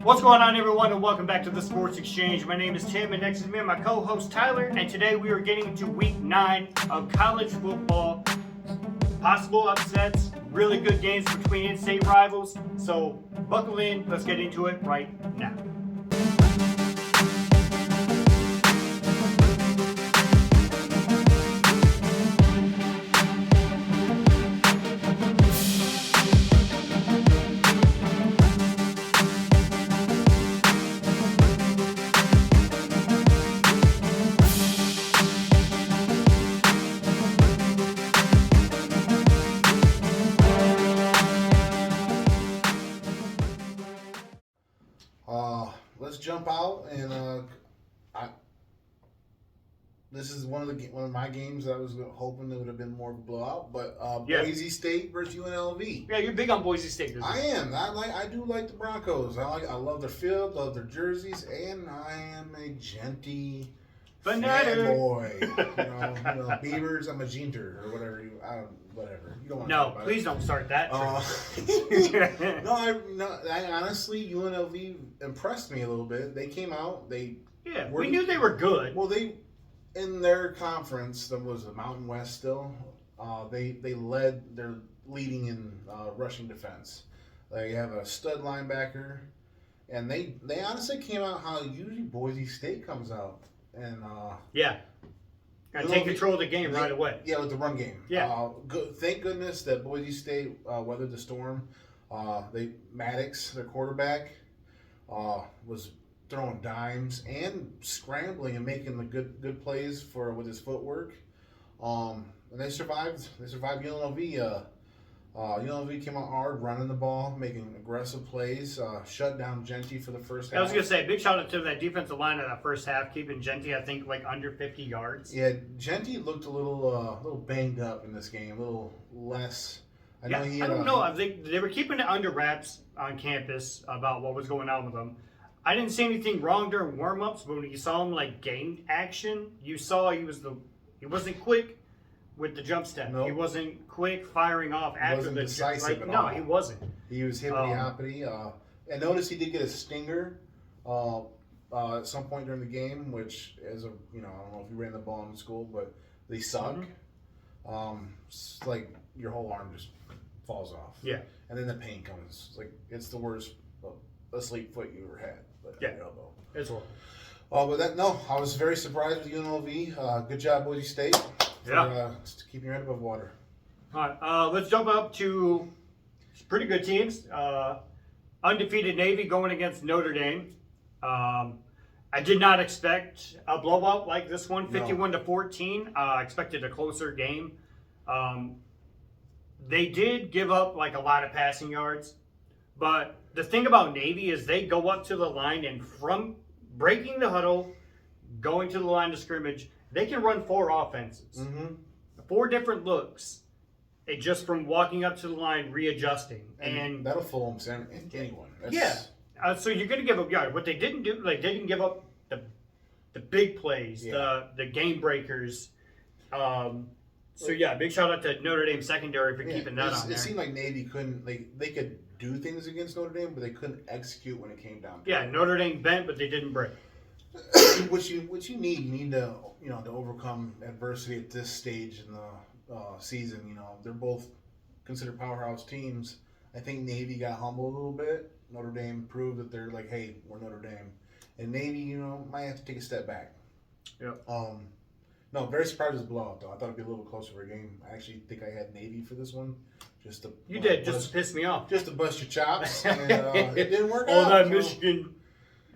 What's going on, everyone, and welcome back to the Sports Exchange. My name is Tim, and next is me and my co-host Tyler, and today we are getting into Week 9 of college football. Possible upsets, really good games between in-state rivals, so buckle in, let's get into it right now. Let's jump out and this is one of my games that I was hoping that would have been more of a blowout, but Yeah. Boise State versus UNLV. Yeah, you're big on Boise State, I am. I do like the Broncos. I love their field, love their jerseys, and I am a Genty boy. Beavers. I'm a Ginter or whatever whatever. You don't want to talk No, about please don't start that. I honestly, UNLV impressed me a little bit. They came out. We knew they were good. Well, in their conference, that was the Mountain West still. They're leading in rushing defense. They have a stud linebacker, and they honestly came out how usually Boise State comes out and Got to take control of the game right away. Yeah, with the run game. Yeah. Thank goodness that Boise State weathered the storm. Maddox, their quarterback, was throwing dimes and scrambling and making the good plays with his footwork. And they survived. They survived UNLV. UNLV came out hard, running the ball, making aggressive plays, shut down Genty for the first half. I was going to say, big shout out to that defensive line in that first half, keeping Genty, I think, like under 50 yards. Yeah, Genty looked a little banged up in this game, a little less. I don't know. I think they were keeping it under wraps on campus about what was going on with them. I didn't see anything wrong during warm-ups, but when you saw him like gain action, you saw he wasn't quick with the jump step. Nope. He wasn't quick firing off after the decisive at No, all. he wasn't. He was hippity-hoppity. And notice he did get a stinger at some point during the game, which I don't know if you ran the ball in school, but they suck. Mm-hmm. It's like your whole arm just falls off. Yeah. And then the pain comes. It's the worst asleep foot you ever had. Yeah. It's horrible. I was very surprised with UNLV. Good job, Boise State. For keeping your head above water. All right, let's jump up to pretty good teams. Undefeated Navy going against Notre Dame. I did not expect a blowout like this one, 51-14. I expected a closer game. They did give up like a lot of passing yards, but the thing about Navy is they go up to the line, and from breaking the huddle, going to the line of scrimmage, they can run 4 offenses. Mm-hmm. 4 different looks. Just from walking up to the line, readjusting. And that'll fool anyone. So you're going to give up yards. What they didn't do, they didn't give up the big plays, the game breakers. Big shout out to Notre Dame secondary for keeping that on there. It seemed like Navy couldn't, they could do things against Notre Dame, but they couldn't execute when it came down to it. Notre Dame bent, but they didn't break. Which you need to to overcome adversity at this stage in the season. They're both considered powerhouse teams. I think Navy got humbled a little bit. Notre Dame proved that they're like, hey, we're Notre Dame, and Navy, might have to take a step back. Yep. No, very surprised with the blowout though. I thought it'd be a little closer of a game. I actually think I had Navy for this one, just to piss me off, just to bust your chops, and it didn't work out. All that Michigan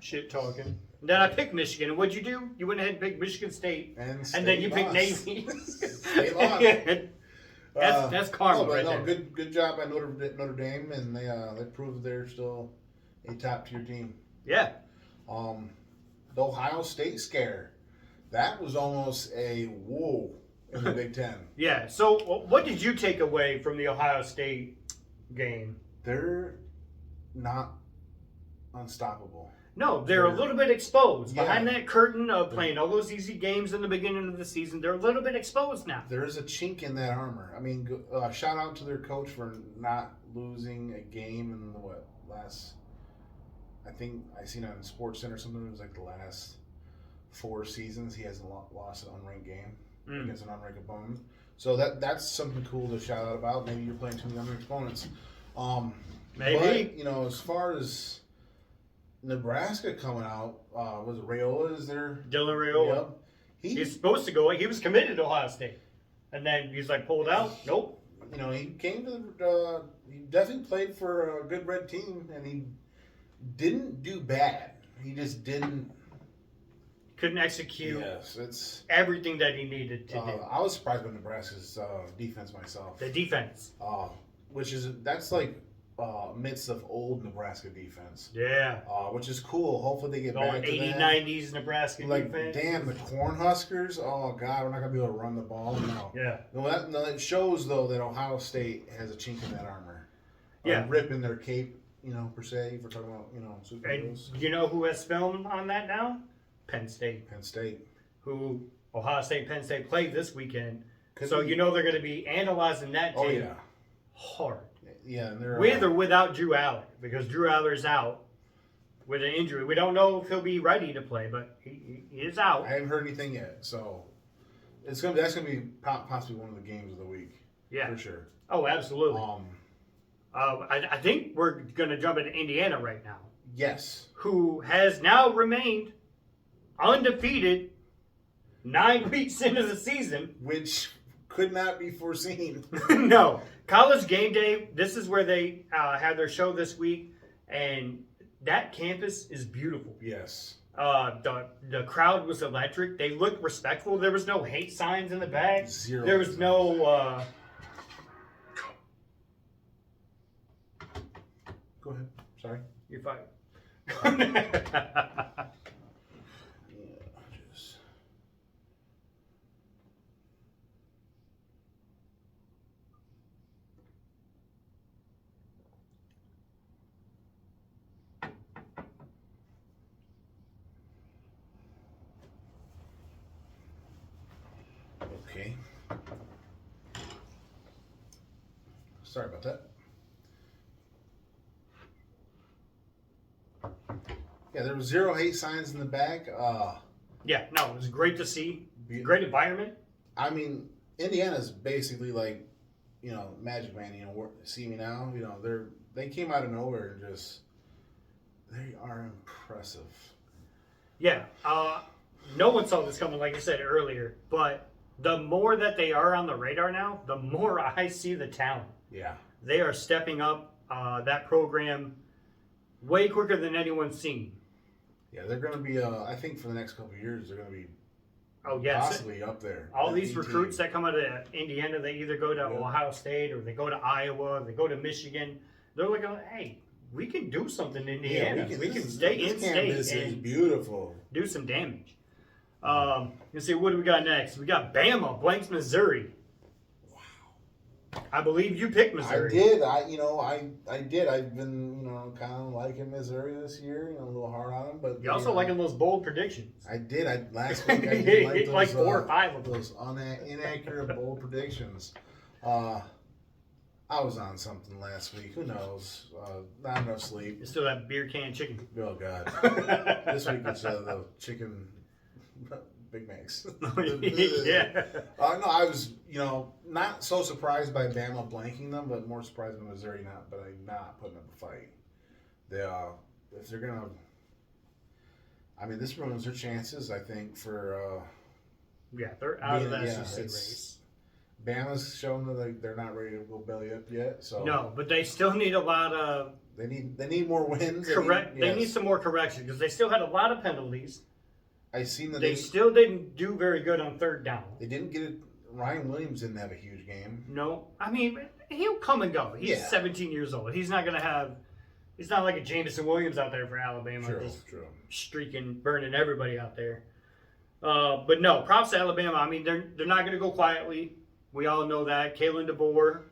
shit talking. Then I picked Michigan, and what'd you do? You went ahead and picked Michigan State, and then you picked Navy. State lost. That's karma right there. Good job by Notre Dame, and they proved they're still a top tier team. Yeah. The Ohio State scare, that was almost a whoa in the Big Ten. Yeah. So what did you take away from the Ohio State game? They're not unstoppable. No, they're a little bit exposed. Behind that curtain of playing all those easy games in the beginning of the season, they're a little bit exposed now. There is a chink in that armor. I mean, shout out to their coach for not losing a game in the last, I think I seen on Sports Center or something. It was like the last 4 seasons he hasn't lost an unranked game against an unranked opponent. So that's something cool to shout out about. Maybe you're playing too many unranked opponents. Maybe. But, as far as Nebraska coming out, was it Raiola? Is there? Dylan Raiola. Yep. He's supposed to go. He was committed to Ohio State, and then he's like pulled out. Nope. He came to he definitely played for a good red team, and he didn't do bad. He just couldn't execute. Yes, it's everything that he needed to do. I was surprised by Nebraska's defense myself. The defense, that's like midst of old Nebraska defense. Yeah. Which is cool. Hopefully they get back to 80s, that. 90s Nebraska defense. Damn, the Cornhuskers. Oh God, we're not gonna be able to run the ball. No. Yeah. No, it shows though that Ohio State has a chink in that armor. Yeah. Ripping their cape, per se. If we're talking about superheroes. And you know who has film on that now? Penn State. Penn State. Who Ohio State, Penn State played this weekend. Could so be. they're going to be analyzing that tape Oh yeah. hard. Yeah, and they're With or without Drew Aller, because Drew Aller's out with an injury. We don't know if he'll be ready to play, but he is out. I haven't heard anything yet, so that's gonna be possibly one of the games of the week. Yeah, for sure. Oh, absolutely. I think we're going to jump into Indiana right now. Yes. Who has now remained undefeated 9 weeks into the season, which could not be foreseen. No. College Game Day, this is where they had their show this week, and that campus is beautiful. Yes. The crowd was electric. They looked respectful. There was no hate signs in the back. Zero. There was no... Go ahead. Sorry. You're fine. Okay. Sorry about that. Yeah, there was zero hate signs in the back. Yeah, no, it was great to see. Great environment. I mean, Indiana's basically like, Magic Man. See me now. They came out of nowhere and they are impressive. Yeah, no one saw this coming, like I said earlier. But the more that they are on the radar now, the more I see the talent. Yeah, they are stepping up that program way quicker than anyone's seen. Yeah, they're going to be. I think for the next couple of years, they're going to be. Oh yes, possibly up there. All these recruits that come out of Indiana, they either go to Ohio State or they go to Iowa, or they go to Michigan. They're like, hey, we can do something in Indiana. Yeah, we can stay in state. This is beautiful. Do some damage. Let's see, what do we got next? We got Bama blanks Missouri. I believe you picked Missouri. I did. I did. I've been, kind of liking Missouri this year. A little hard on them, but you also liking those bold predictions. I did. Last week I did like those, like 4 or 5 of them. Those inaccurate bold predictions. I was on something last week. Who knows? Not enough sleep. You still have beer can chicken. Oh God. This week it's the chicken. Big Macs. Yeah. No, I was, not so surprised by Bama blanking them, but more surprised by Missouri not putting up a fight. If they're gonna, this ruins their chances. I think for. Yeah, they're out of the SEC race. Bama's shown that they're not ready to go belly up yet. So no, but they still need a lot of. They need more wins. They need some more correction because they still had a lot of penalties. I seen that they still didn't do very good on third down. They didn't get it. Ryan Williams didn't have a huge game. No, he'll come and go. He's 17 years old. He's not gonna have. It's not like a Jameson Williams out there for Alabama, just streaking, burning everybody out there. But no, props to Alabama. They're not gonna go quietly. We all know that. Kalen DeBoer,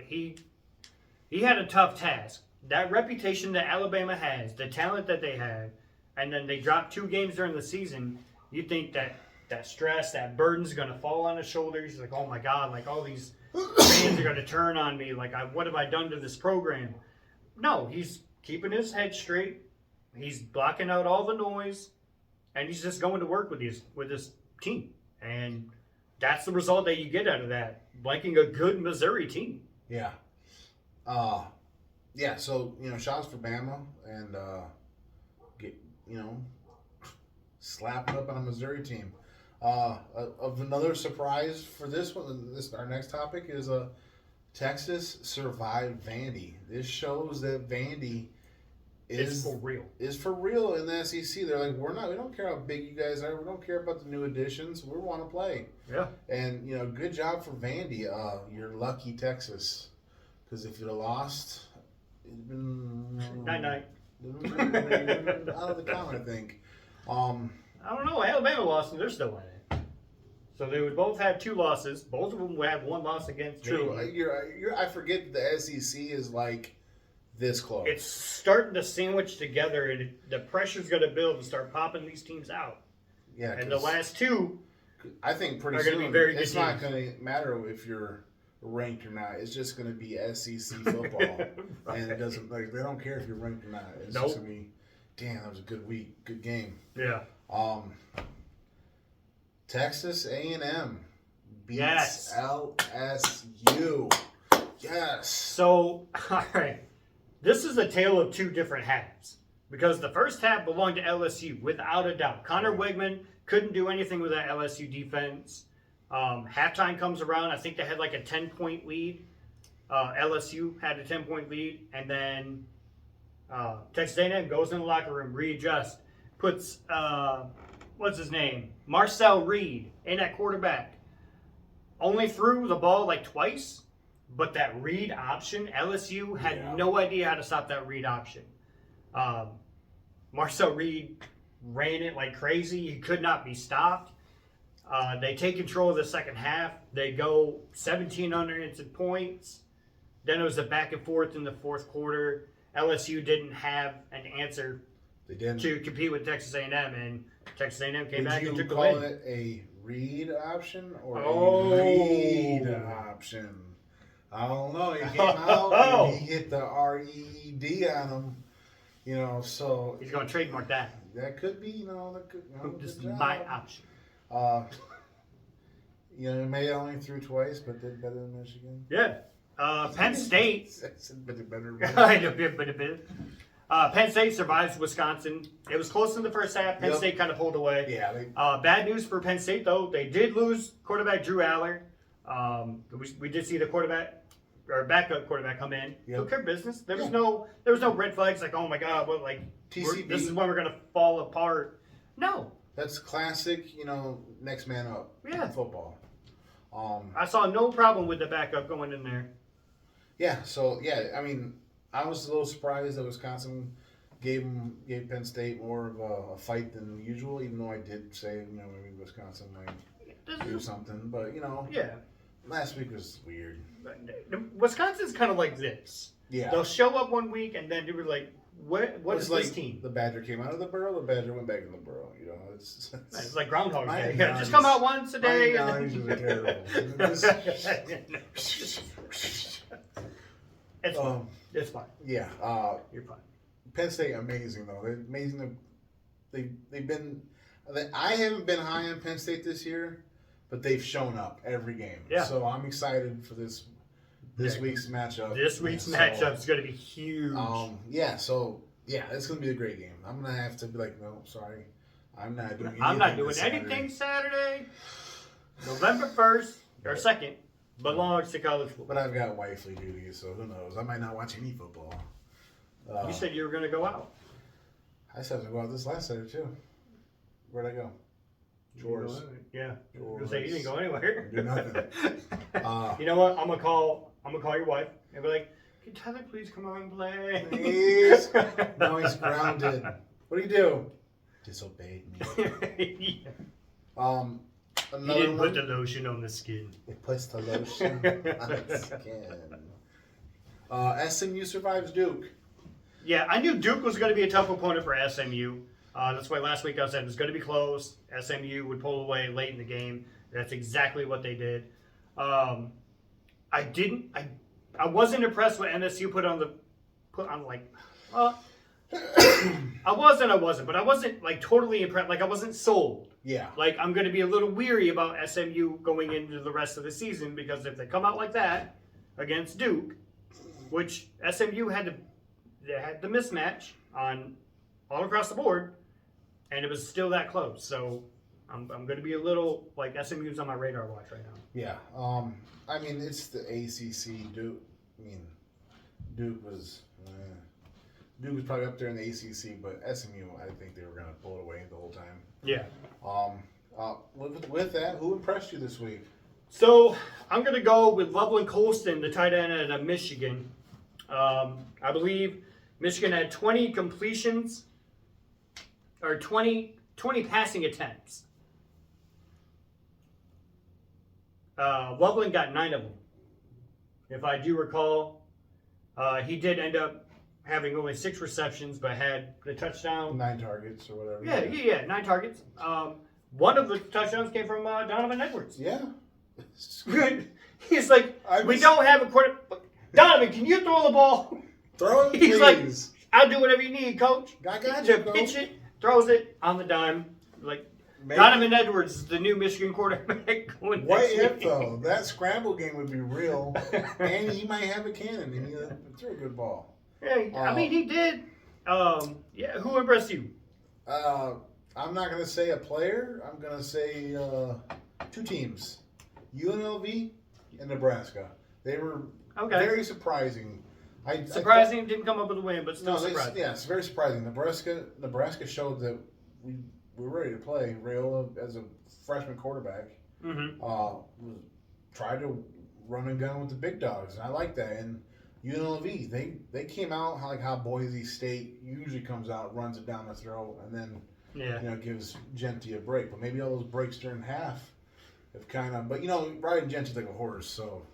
he had a tough task. That reputation that Alabama has, the talent that they have. And then they dropped 2 games during the season. You think that stress, that burden's going to fall on his shoulders. He's like, oh my God, like all these fans are going to turn on me. Like, what have I done to this program? No, he's keeping his head straight. He's blocking out all the noise, and he's just going to work with his team, and that's the result that you get out of that, blanking a good Missouri team. Yeah. Yeah, so, shots for Bama and, slapping up on a Missouri team. Of another surprise for this one, our next topic is Texas survived Vandy. This shows that Vandy It's for real. Is for real in the SEC. They're like, we don't care how big you guys are. We don't care about the new additions. We want to play. Yeah. And, good job for Vandy. You're lucky, Texas. Because if you'd have lost, it'd been... Night-night. Out of the count, I think. I don't know. Alabama lost, and they're still in it. So they would both have 2 losses. Both of them would have 1 loss against True. Vandy. I forget the SEC is like this close. It's starting to sandwich together, and the pressure's going to build and start popping these teams out. Yeah. And the last 2, I think pretty are soon gonna be very good it's not teams. going to matter if you're ranked or not. It's just going to be SEC football, Right. and it doesn't they don't care if you're ranked or not. It's Nope. just going to be, damn, that was a good week, good game. Yeah. Texas A&M beats Yes. LSU. Yes. So, all right. This is a tale of 2 different halves. Because the first half belonged to LSU, without a doubt. Connor Wegman couldn't do anything with that LSU defense. Halftime comes around. I think they had like a 10-point lead. LSU had a 10-point lead. And then Texas A&M goes in the locker room, readjusts, puts, what's his name? Marcel Reed in at quarterback. Only threw the ball like twice. But that read option, LSU had no idea how to stop that read option. Marcel Reed ran it like crazy. He could not be stopped. They take control of the second half. They go 17 unanswered points. Then it was a back and forth in the fourth quarter. LSU didn't have an answer They didn't. to compete with Texas A&M, and Texas A&M came Would back you and took the call win. it a read option or Oh. a read option? I don't know. He came out and he hit the RED on him. So He's going to trademark that. that could be, that could. This is good my job. option. May only threw twice, but did better than Michigan. Yeah. Penn State. better. Penn State survives Wisconsin. It was close in the first half. Penn Yep. State kind of pulled away. Yeah. Bad news for Penn State, though. They did lose quarterback Drew Aller. We did see the backup quarterback come in. Yep. Took care of business. There was no red flags like, oh my God, TCB. this is when we're gonna fall apart. No. That's classic. Next man up. Yeah. In football. I saw no problem with the backup going in there. Yeah. So I mean, I was a little surprised that Wisconsin gave Penn State more of a fight than usual, even though I did say, maybe Wisconsin might do something. But, Yeah. last week was weird. Wisconsin's kind of like this. Yeah. They'll show up one week and then they were like, what It's is like this team? The Badger came out of the burrow, the Badger went back in the burrow. It's It's like Groundhog Day. Miami Yeah, just come out Dolphins- once a day. Miami Dolphins are terrible. It's fine. It's fine. Yeah. You're fine. Penn State amazing though. They're amazing. They've been. I haven't been high on Penn State this year, but they've shown up every game. Yeah. So I'm excited for this week's matchup. This week's So, matchup is going to be huge. Yeah. So it's gonna be a great game. I'm gonna have to be like, no, sorry, I'm not doing. I'm not anything doing this Saturday. anything Saturday. November 1st or 2nd belongs to college football. But I've got wifely duties, so who knows? I might not watch any football. You said you were going to go out. I said to go out this last Saturday too. Where'd I go? Chores. Yeah. Chores. Say you didn't go anywhere. Do nothing. You know what? I'm gonna call your wife and be like, "Can Tyler please come out and play?" Please. No, he's grounded. What do you do? Disobeyed me. Yeah. He Another didn't one. put the lotion on the skin. It puts the lotion on the skin. SMU survives Duke. Yeah, I knew Duke was going to be a tough opponent for SMU. That's why last week I said it was going to be close. SMU would pull away late in the game. That's exactly what they did. I wasn't impressed with MSU put on. I wasn't, but I wasn't like totally impressed. Like I wasn't sold. Yeah. Like I'm going to be a little weary about SMU going into the rest of the season because if they come out like that against Duke, which SMU had the mismatch on all across the board, and it was still that close. So I'm going to be a little like SMU's on my radar watch right now. Yeah. I mean, it's the ACC. Duke. I mean, Duke was probably up there in the ACC, but SMU, I think they were going to pull it away the whole time. Yeah. With that, who impressed you this week? So I'm going to go with Loveland Colston, the tight end out of Michigan. I believe Michigan had 20 completions or 20 passing attempts. Loveland got 9 of them. If I do recall, he did end up having only 6 receptions, but had the touchdown. 9 targets or whatever. Yeah, 9 targets. One of the touchdowns came from Donovan Edwards. Yeah. He's like, we don't have a quarter. Donovan, can you throw the ball? Throw it, He's please. like, I'll do whatever you need, coach. I got you, Pitch it, throws it on the dime. Like, Donovan Edwards is the new Michigan quarterback going What next if, week. though? That scramble game would be real, and he might have a cannon, and he threw a good ball. Yeah, I mean, he did. Yeah, who impressed you? I'm not going to say a player. I'm going to say 2 teams, UNLV and Nebraska. They were very surprising. Surprising, didn't come up with a win, but still surprising. Yeah, it's very surprising. Nebraska showed that we were ready to play. Rayola, as a freshman quarterback, tried to run and gun with the big dogs, and I like that. And UNLV, they came out like how Boise State usually comes out, runs it down the throat, and then gives Genty a break. But maybe all those breaks during half have kind of. But riding Genty's like a horse, so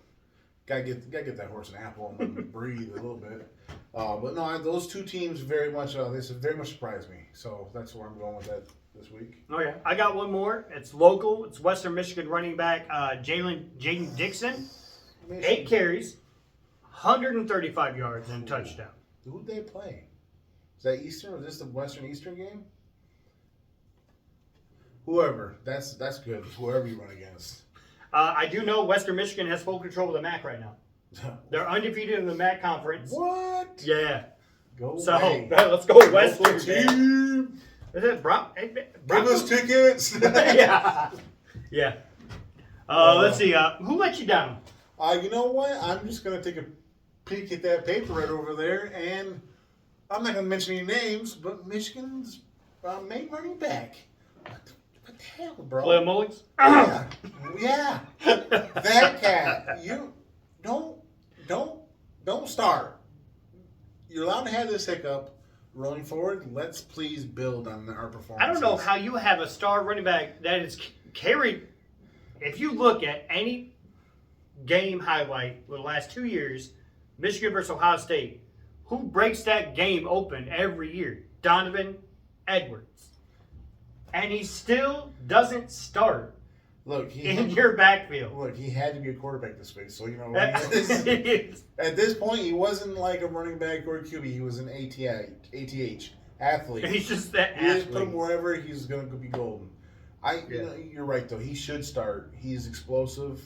gotta get that horse an apple and let him breathe a little bit. But no, those 2 teams very much very much surprised me. So that's where I'm going with that this week. Oh yeah, I got one more. It's local. It's Western Michigan running back Jaden Dixon. 8 carries, 135 yards and a touchdown. Who'd they play? Is that Eastern? Was this the Western Eastern game? Whoever. That's good. Whoever you run against. I do know Western Michigan has full control of the MAC right now. They're undefeated in the MAC conference. What? Yeah. Go so away. Let's go Western. Team. Is it Bring us tickets. Yeah. Yeah. Let's see. Who let you down? You know what? I'm just gonna take a peek at that paper right over there, and I'm not gonna mention any names, but Michigan's main running back. What the hell, bro? Cleo Mullings? Yeah. That cat. You don't start. You're allowed to have this hiccup. Rolling forward, let's please build on our performance. I don't know how you have a star running back that is carried. If you look at any game highlight for the last 2 years, Michigan versus Ohio State, who breaks that game open every year? Donovan Edwards. And he still doesn't start in your backfield. Look, he had to be a quarterback this week, so at this point, he wasn't like a running back or a QB. He was an ATH athlete. He's just that You athlete. just put him wherever, he's going to be golden. You're right though. He should start. He's explosive.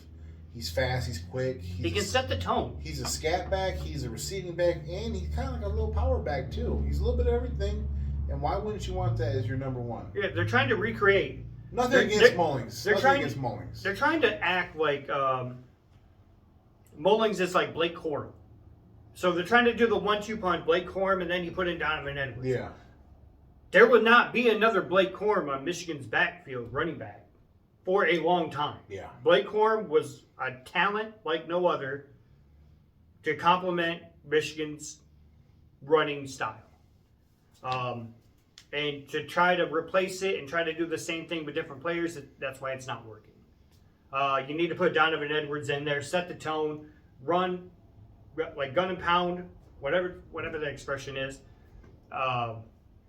He's fast. He's quick. He can set the tone. He's a scat back. He's a receiving back, and he's kind of like a little power back too. He's a little bit of everything. And why wouldn't you want that as your number 1? Yeah, they're trying to recreate. Nothing against Mullings. They're trying to act like Mullings is like Blake Corum. So they're trying to do the 1-2 punch, Blake Corum, and then you put in Donovan Edwards. Yeah. There would not be another Blake Corum on Michigan's backfield running back for a long time. Yeah. Blake Corum was a talent like no other to complement Michigan's running style. And to try to replace it and try to do the same thing with different players, that's why it's not working. You need to put Donovan Edwards in there, set the tone, run, like gun and pound, whatever the expression is.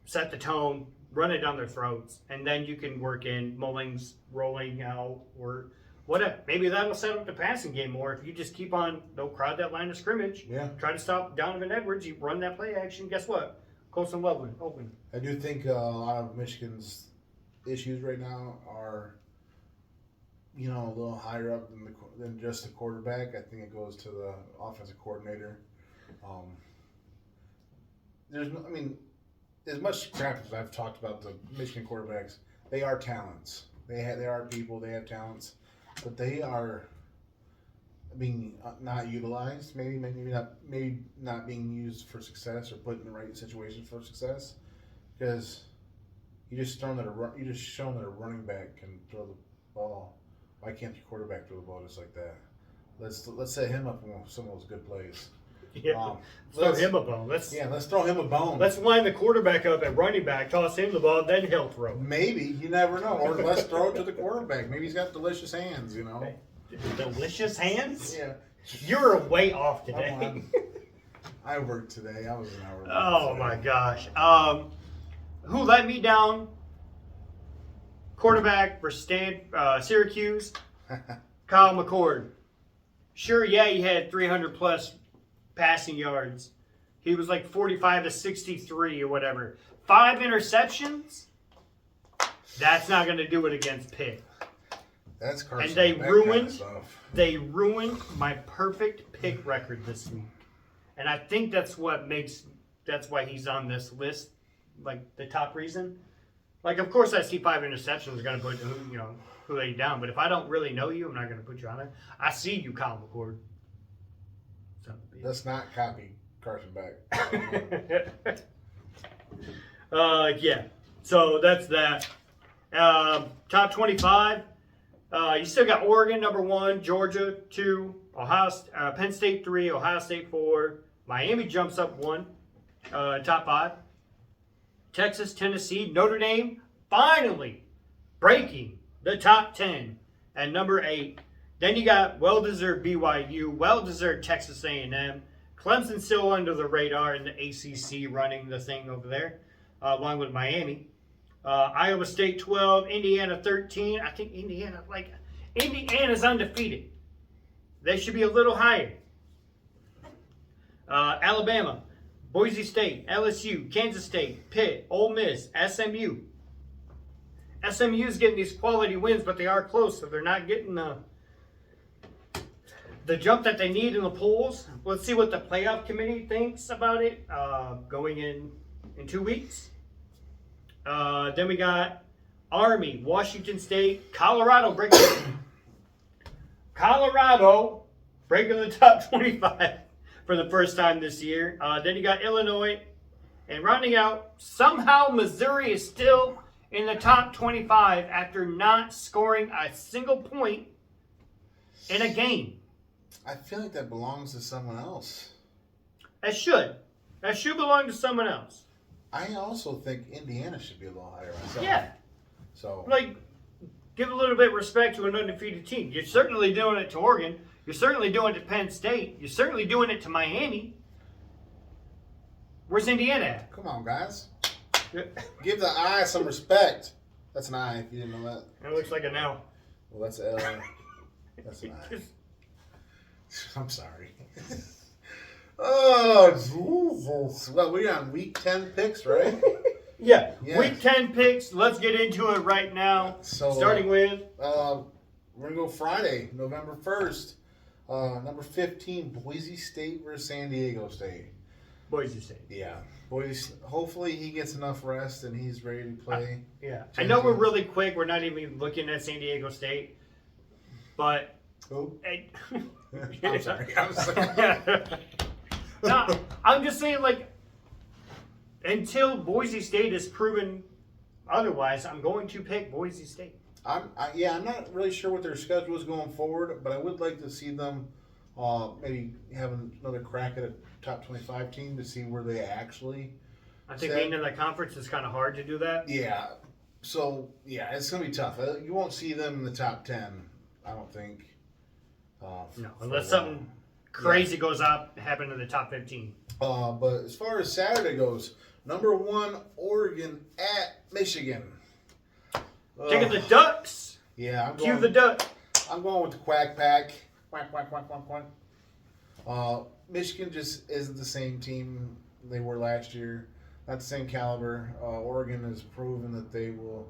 Set the tone, run it down their throats, and then you can work in Mullings rolling out or whatever. Maybe that'll set up the passing game more. If you just keep on, don't crowd that line of scrimmage. Yeah. Try to stop Donovan Edwards. You run that play action. Guess what? Colson Loveland, open. I do think a lot of Michigan's issues right now are, a little higher up than just the quarterback. I think it goes to the offensive coordinator. As much crap as I've talked about the Michigan quarterbacks, they are talents. They are people. They have talents, but they are being not utilized. Maybe not being used for success or put in the right situations for success. Because you just shown that a running back can throw the ball. Why can't the quarterback throw the ball just like that? Let's set him up on some of those good plays. Yeah, let's throw him a bone. Let's throw him a bone. Let's line the quarterback up at running back, toss him the ball, then he'll throw. Maybe, you never know. Or let's throw it to the quarterback. Maybe he's got delicious hands, Delicious hands? Yeah. You're way off today. I worked today. I was an hour late. Oh my gosh. Who let me down? Quarterback for Syracuse, Kyle McCord. Sure, yeah, he had 300 plus passing yards. He was like 45 to 63 or whatever. 5 interceptions? That's not going to do it against Pitt. That's Carson. And they ruined ruined my perfect pick record this week. And I think that's why he's on this list, like the top reason. Like, of course, I see 5 interceptions is going to put who lay you down. But if I don't really know you, I'm not going to put you on there. I see you, Kyle McCord. Let's not copy Carson back. Yeah. So that's that. Top 25. You still got Oregon number 1, Georgia 2, Penn State 3, Ohio State 4. Miami jumps up 1. Top 5. Texas, Tennessee, Notre Dame finally breaking the top 10 at number 8. Then you got well-deserved BYU, well-deserved Texas A&M, Clemson still under the radar in the ACC running the thing over there, along with Miami. Iowa State 12, Indiana 13. I think Indiana's undefeated. They should be a little higher. Alabama, Boise State, LSU, Kansas State, Pitt, Ole Miss, SMU. SMU's getting these quality wins, but they are close, so they're not getting the jump that they need in the polls. Let's see what the playoff committee thinks about it going in 2 weeks. Then we got Army, Washington State, Colorado breaking the top 25 for the first time this year. Then you got Illinois, and rounding out, somehow Missouri is still in the top 25 after not scoring a single point in a game. I feel like that belongs to someone else. That should belong to someone else. I also think Indiana should be a little higher myself. Yeah. So, give a little bit of respect to an undefeated team. You're certainly doing it to Oregon. You're certainly doing it to Penn State. You're certainly doing it to Miami. Where's Indiana at? come on, guys. Give the I some respect. That's an I, if you didn't know that. It looks like an L. Well, that's L. That's an I. I'm sorry. Oh, Jesus. Well, we're on week 10 picks, right? Yeah. Yeah. Week 10 picks. Let's get into it right now. So, starting with... we're going to go Friday, November 1st. Number 15, Boise State versus San Diego State. Boise State. Yeah. Hopefully he gets enough rest and he's ready to play. Yeah. I know we're really quick. We're not even looking at San Diego State. But... Who? I'm sorry. No, I'm just saying, until Boise State is proven otherwise, I'm going to pick Boise State. I'm not really sure what their schedule is going forward, but I would like to see them maybe have another crack at a top 25 team to see where they actually. I think being in the conference is kind of hard to do that. Yeah. So, it's going to be tough. You won't see them in the top 10, I don't think. No, unless something crazy goes up, happen in the top 15. But as far as Saturday goes, number 1, Oregon at Michigan. Taking the Ducks. Yeah, Cue the Duck. I'm going with the Quack Pack. Quack, quack, quack, quack, quack. Michigan just isn't the same team they were last year. That's the same caliber. Oregon has proven that they will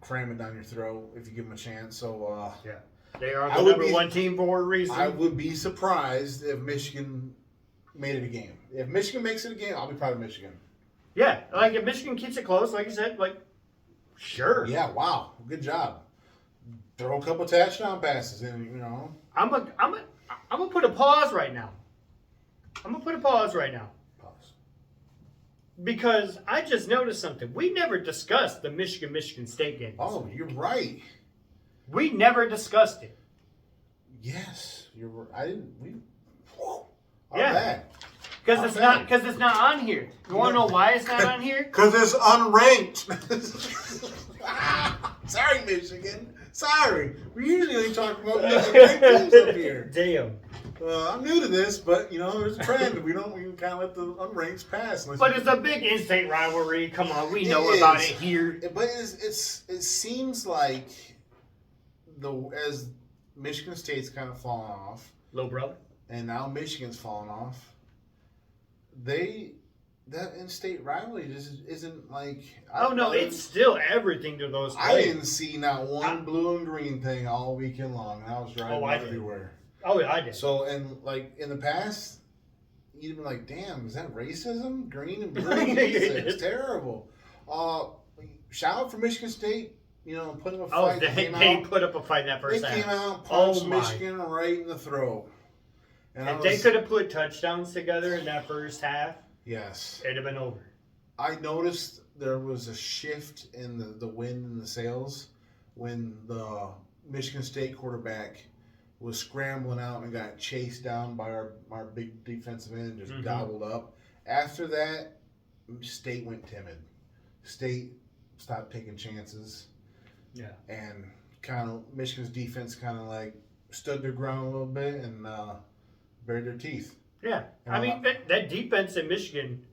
cram it down your throat if you give them a chance. So Yeah. They are the number one team for a reason. I would be surprised if Michigan made it a game. If Michigan makes it a game, I'll be proud of Michigan. Yeah, like if Michigan keeps it close, like you said, like sure. Yeah, wow, good job. Throw a couple touchdown passes in, I'm gonna put a pause right now. Pause. Because I just noticed something. We never discussed the Michigan State game. Oh, you're right. We never discussed it. Yes, you're right. I didn't. Yeah. Bad. Because it's not on here. You want to know why it's not on here? Because it's unranked. Sorry, Michigan. Sorry. We usually only talk about ranked teams up here. Damn. I'm new to this, but there's a trend. We can kind of let the unranked pass. But it's a big in-state rivalry. Come on, we know about it here. But it seems like as Michigan State's kind of fallen off, Little brother. and now Michigan's fallen off. That in-state rivalry just isn't like. It's still everything to those players. I didn't see not one blue and green thing all weekend long, and I was driving everywhere. Oh, I did. So, and like in the past, you'd be like, "Damn, is that racism? Green and blue? It's terrible." Shout out for Michigan State. Putting up a fight. They put up a fight in that first half. They came out, punched Michigan right in the throat. And if they could have put touchdowns together in that first half, yes, it'd have been over. I noticed there was a shift in the wind and the sails when the Michigan State quarterback was scrambling out and got chased down by our big defensive end and just gobbled up. After that, State went timid. State stopped taking chances. Yeah. And kind of Michigan's defense kind of like stood their ground a little bit and bared their teeth. Yeah. That defense in Michigan,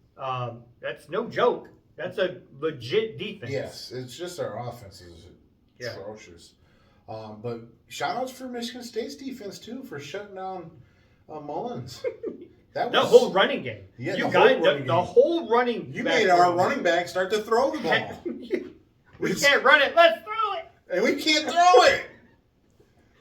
that's no joke. That's a legit defense. Yes, it's just our offense is atrocious. But shout-outs for Michigan State's defense, too, for shutting down Mullins. The whole running game. Yeah, the whole running You made our running back start to throw the ball. We can't run it. Let's throw it. And we can't throw it.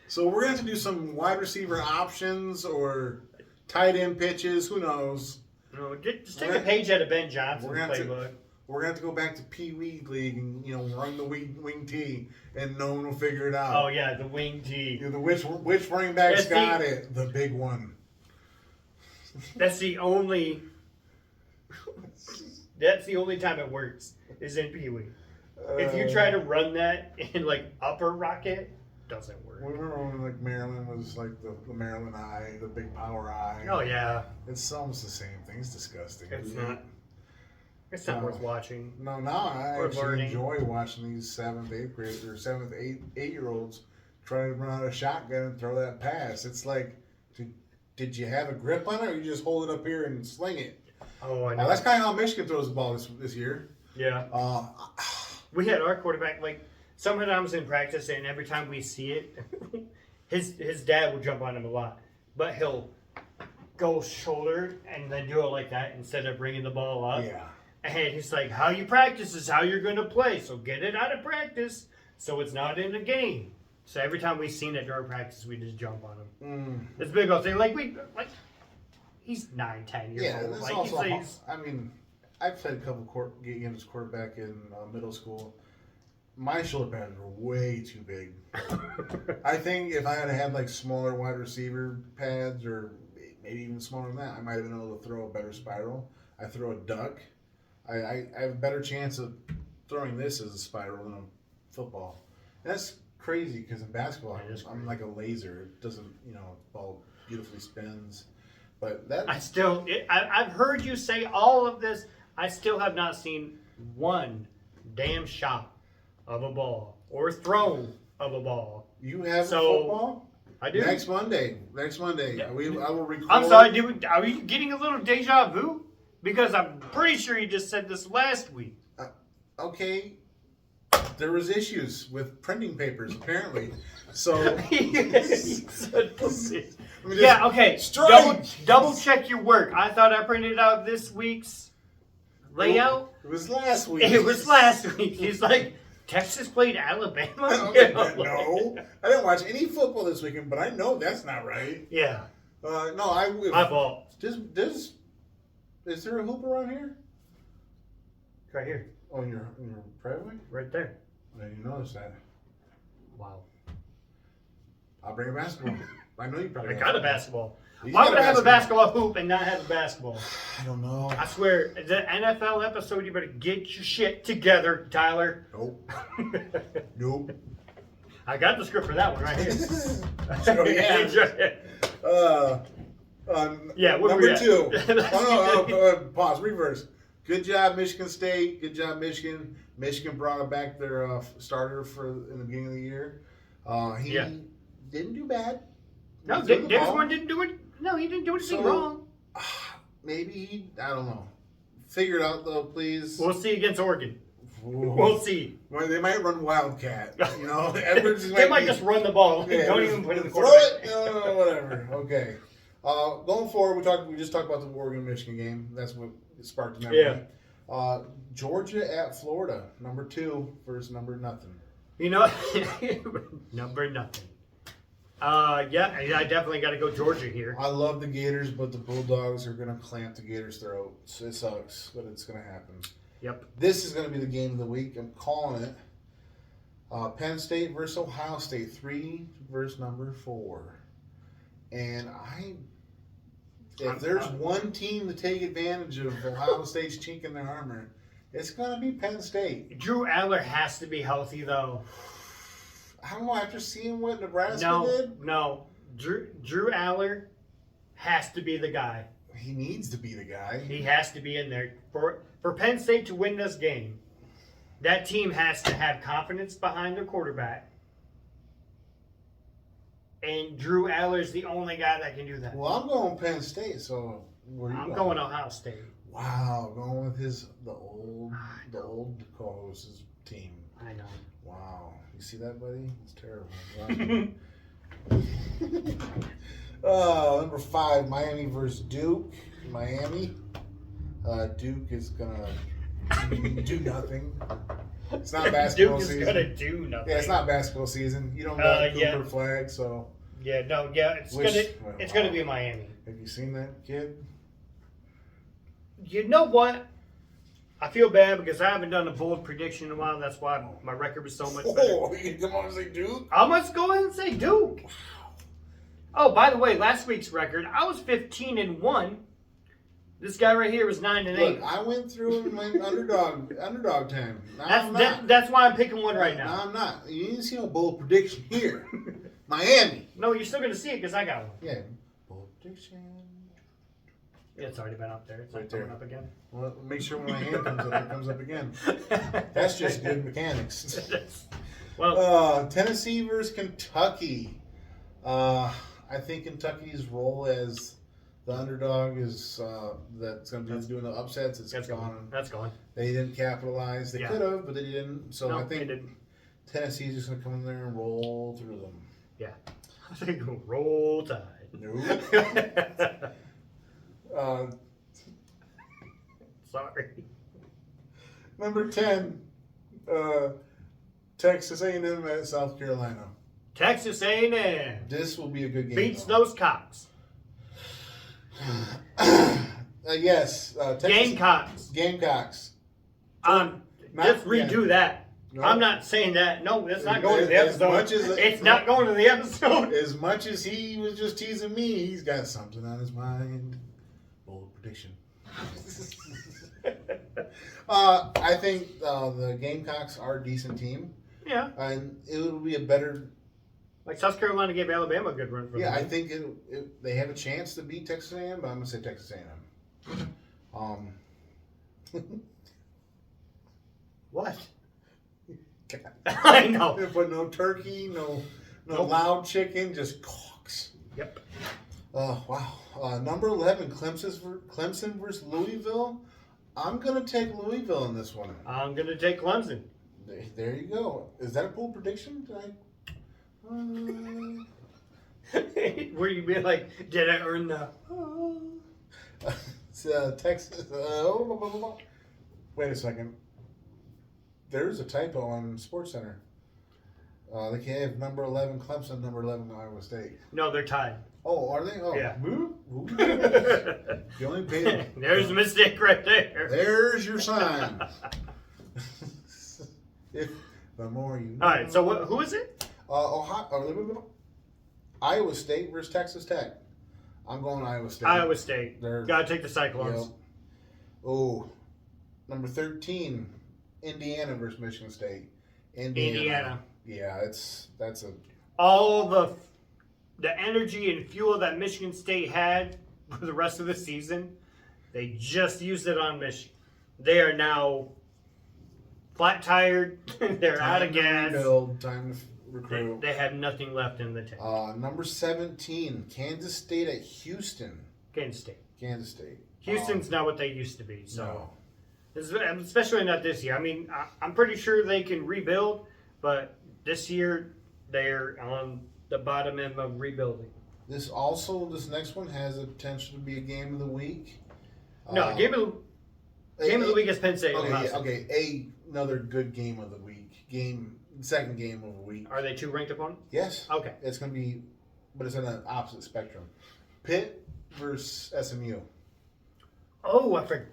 So we're going to have to do some wide receiver options or tight end pitches. Who knows? No, just take a page out of Ben Johnson's playbook. We're going to have to go back to Pee Wee League and run the wing tee, and no one will figure it out. Oh yeah, the wing tee. Which running back's got it? The big one. That's the only. That's the only time it works is in Pee Wee. If you try to run that in like Upper Rocket, doesn't work. Remember when Maryland was like the Maryland Eye, the big power eye? Oh yeah. It's almost the same thing. It's disgusting. It's not. It's not worth watching. No, I actually enjoy watching these 7th, 8-year-olds try to run out a shotgun and throw that pass. It's like, did you have a grip on it, or you just hold it up here and sling it? Oh, I know. That's kind of how Michigan throws the ball this year. Yeah. We had our quarterback, sometimes in practice, and every time we see it, his dad will jump on him a lot. But he'll go shoulder and then do it like that instead of bringing the ball up. Yeah. And he's like, how you practice is how you're going to play. So get it out of practice so it's not in the game. So every time we've seen it during practice, we just jump on him. It's a big old thing. He's 9, 10 years old. That's also, I played a couple games as quarterback in middle school. My shoulder pads were way too big. I think if I had had smaller wide receiver pads or maybe even smaller than that, I might have been able to throw a better spiral. I throw a duck. I have a better chance of throwing this as a spiral than a football. And that's crazy because in basketball, I'm like a laser. It doesn't, the ball beautifully spins. But that I've heard you say all of this. I still have not seen one damn shot of a ball or throw of a ball. You have football? I do. Next Monday. Yeah. I will record. I'm sorry, are you getting a little deja vu? Because I'm pretty sure you just said this last week. Okay. There was issues with printing papers, apparently. So... okay. Double check your work. I thought I printed out this week's layout. It was last week. It was last week. He's like, Texas played Alabama? No, I didn't watch any football this weekend, but I know that's not right. Yeah. No, My fault. Is there a hoop around here? Right here. Oh, in your driveway? Right there. I didn't notice that. Wow. I'll bring a basketball. I know you probably I got a basketball. He's Why got would a I have a basketball. basketball hoop and not have a basketball? I don't know. I swear, the NFL episode, you better get your shit together, Tyler. Nope. Nope. I got the script for that one right here. Oh, yeah. Yeah, what were number we at? 2. Pause. Reverse. Good job, Michigan State. Good job, Michigan. Michigan brought back their starter in the beginning of the year. He didn't do bad. No, He threw the Dennis ball. Warren didn't do it. No, he didn't do anything So- wrong. Maybe I don't know. Figure it out though, please. We'll see against Oregon. Ooh. We'll see. Well, they might run Wildcat. You know, Edwards They might just run the ball. Yeah, Don't even put it in the throw quarterback. it. No, whatever. Okay. Going forward, we just talked about the Oregon Michigan game. That's what sparked the memory. Yeah. Georgia at Florida, number 2 versus number nothing. You know, number nothing. Yeah, I definitely got to go Georgia here. I love the Gators, but the Bulldogs are going to clamp the Gators' throats. It sucks, but it's going to happen. Yep. This is going to be the game of the week. I'm calling it. Penn State versus Ohio State, 3 versus number 4. And if there's one team to take advantage of Ohio State's chink in their armor, it's going to be Penn State. Drew Aller has to be healthy, though. I don't know, after seeing what Nebraska did, No. Drew Aller has to be the guy. he needs to be the guy. He has to be in there. For Penn State to win this game, that team has to have confidence behind their quarterback. And Drew Aller's the only guy that can do that. Well, I'm going Penn State, so where are you I'm going Ohio State. Wow, going with the old co-host's team. I know. Wow. You see that, buddy? It's terrible. Number 5, Miami versus Duke. Miami. Duke is gonna do nothing. It's not basketball Duke is season. gonna do nothing. Yeah, it's not basketball season. You don't got Cooper yeah. Flag, so. Yeah, no, yeah, it's gonna be Miami. Have you seen that kid? You know what? I feel bad because I haven't done a bold prediction in a while. That's why my record was so much better. Oh, you can come on and say Duke? I must go ahead and say Duke. Oh, by the way, last week's record, I was 15-1. This guy right here was 9-8. Look, I went through and went underdog time. Now I'm not. That's why I'm picking one right now. No, I'm not. You didn't see no bold prediction here. Miami. No, you're still gonna see it because I got one. Yeah. Bold prediction. It's already been up there. It's Right not coming there. up again. Well, make sure when my hand comes up, it comes up again. That's just good mechanics. Well, Tennessee versus Kentucky. I think Kentucky's role as the underdog is that's going to be doing the upsets. It's that's gone. gone. That's gone. They didn't capitalize. They Yeah. could have, but they didn't. So No, I they think didn't. Tennessee's just going to come in there and roll through them. Yeah. I think roll tide. Nope. Sorry. Number 10, Texas A&M at South Carolina. Texas A&M This will be a good game. beats though. those cocks. Yes. Texas, Gamecocks. Gamecocks. Just redo that. No. I'm not saying that. No, that's not going to the As episode. much as- It's not going to the episode. As much as he was just teasing me, he's got something on his mind. Bold prediction. I think the Gamecocks are a decent team, Yeah. and it will be a better. Like South Carolina gave Alabama a good run for Yeah, I them. think they have a chance to beat Texas A&M, but I'm gonna say Texas A&M. What? I know. But no turkey, no Nope. loud chicken, just cocks. Yep. Wow. Number 11, Clemson versus Louisville. I'm gonna take Louisville in this one. I'm going to take Clemson. There you go. Is that a bold prediction? Did Where you be like, did I earn the... It's, Texas. Wait a second. There's a typo on SportsCenter. They can't have number 11 Clemson, number 11 Iowa State. No, they're tied. Oh, are they? Oh, Yeah. Ooh. You only paid. There's a mistake right there. There's your sign. If the more you know. All right, so who is it? Iowa State versus Texas Tech. I'm going Iowa State. Iowa State. They're- Got to take the Cyclones. Yep. Oh, number 13, Indiana versus Michigan State. Indiana. Yeah, that's a All the energy and fuel that Michigan State had for the rest of the season, they just used it on Michigan. They are now flat-tired. They're out of gas. Rebuild, time to recruit. They have nothing left in the tank. Number 17, Kansas State at Houston. Kansas State. Kansas State. Houston's not what they used to be. So, No. especially not this year. I mean, I'm pretty sure they can rebuild, but this year they're on the bottom end of rebuilding. This next one has the potential to be a game of the week. No, game of the week is Penn State. Ohio State. Okay, another good game of the week. Second game of the week. Are they two ranked opponents? Yes. Okay. It's going to be, but it's on the opposite spectrum. Pitt versus SMU. Oh, I forgot.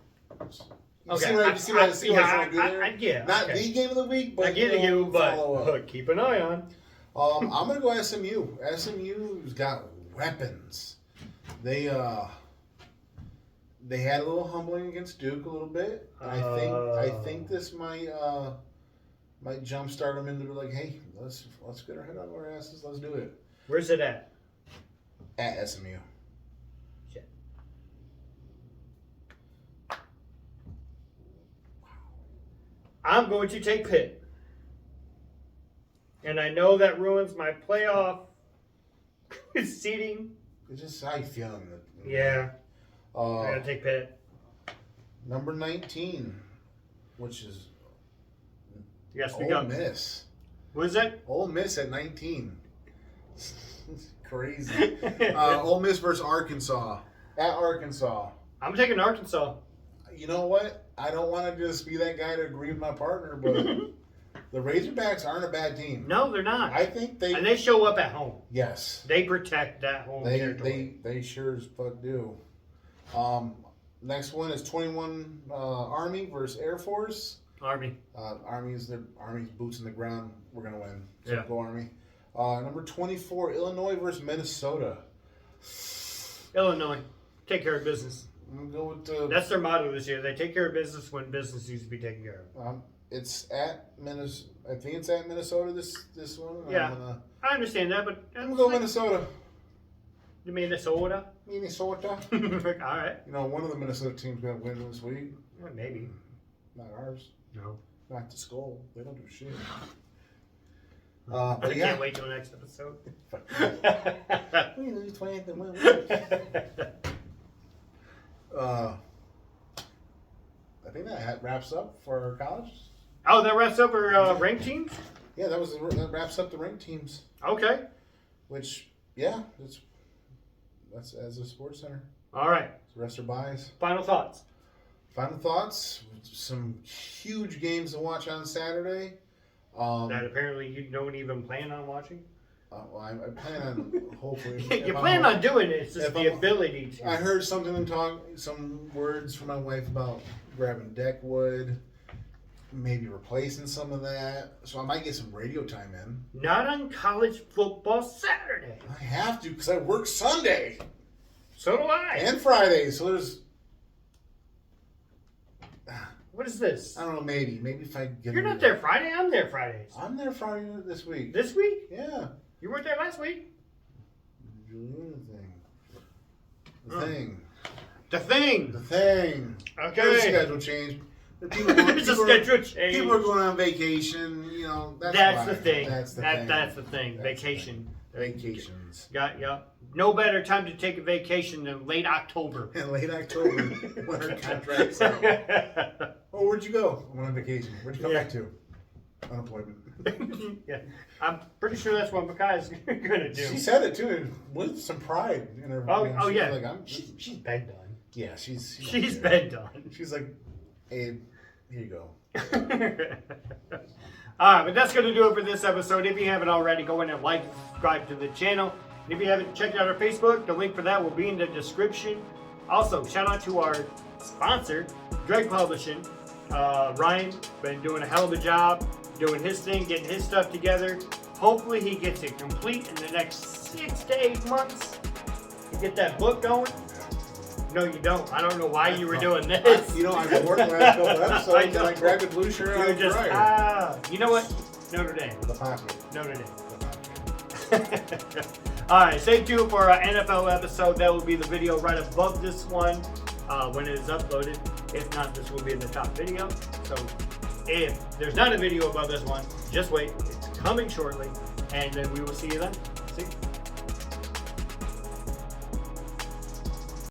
You see what I'm trying to do there? I get. Not okay. the game of the week, but I get you, follow up. but keep an eye on. I'm going to go SMU. SMU's got weapons. They had a little humbling against Duke a little bit. And I think this might jumpstart them into like, hey, let's get our head out of our asses. Let's do it. Where's it at? At SMU. Shit. I'm going to take Pitt. And I know that ruins my playoff seeding. It's just how you feeling. Yeah. I gotta take Pitt. Number 19, which is You gotta speak Ole up. Miss. What is that? Ole Miss at 19. Crazy. Ole Miss versus Arkansas. At Arkansas. I'm taking Arkansas. You know what? I don't want to just be that guy to agree with my partner, but the Razorbacks aren't a bad team. No, they're not. I think they. And they show up at home. Yes. They protect that home territory. They sure as fuck do. Next one is 21 Army versus Air Force. Army. Army's boots in the ground. We're gonna win. So Yeah. Go Army. Number 24 Illinois versus Minnesota. Illinois. Take care of business. I'm gonna go with the. That's their motto this year. They take care of business when business needs to be taken care of. It's at Minnesota. I think it's at Minnesota. This one. Yeah. I understand that, but I'm gonna go Minnesota. You mean Minnesota? Minnesota. All right. You know, one of the Minnesota teams gonna win this week. Well, maybe. Not ours. No. Not the Skull. They don't do shit. I But yeah. can't wait till next episode. We lose 20 to 1. I think that wraps up for our college. Oh, that wraps up our ranked teams? Yeah, that wraps up the ranked teams. Okay. Which, yeah, that's as a sports center. All right. The rest are buys. Final thoughts. Final thoughts. Some huge games to watch on Saturday. That apparently you don't even plan on watching? Well, I plan on hopefully. You plan on doing it. It's just the ability to. I heard some words from my wife about grabbing deck wood, maybe replacing some of that. So I might get some radio time in. Not on college football Saturday. I have to because I work Sunday So do I. and Friday. So there's, What is this? I don't know, maybe if I get. You're not there Friday. I'm there Fridays. I'm there Friday this week. This week? Yeah. You weren't there last week? The Oh. thing. The thing. The thing. There's a Okay. schedule change. There's a schedule change. People are going on vacation. You know, that's That's why. the thing. That's the That's thing. the thing. That's Vacation. Vacations. Yep. No better time to take a vacation than late October. In late October, when our contract's out. Oh, where'd you go? I went on vacation. Where'd you come back to? Unemployment. Yeah, I'm pretty sure that's what Makai's gonna do. She said it too, and with some pride in her. Oh, you know, oh she's yeah. Like, She's been done. yeah, she's She's been done. She's like, hey, Here you go. Alright, but that's going to do it for this episode. If you haven't already, go in and like and subscribe to the channel. And if you haven't checked out our Facebook, the link for that will be in the description. Also, shout out to our sponsor, Dreg Publishing. Ryan, been doing a hell of a job, doing his thing, getting his stuff together. Hopefully he gets it complete in the next 6 to 8 months to get that book going. No, you don't. I don't know why you were doing this. You know, I've been working the last couple episodes, I and I grabbed a blue shirt out You're of the just, dryer. you know what? Notre Dame. The pocket. Notre Dame. The pocket. Alright, stay tuned for our NFL episode. That will be the video right above this one when it is uploaded. If not, this will be in the top video. So if there's not a video above this one, just wait. It's coming shortly. And then we will see you then.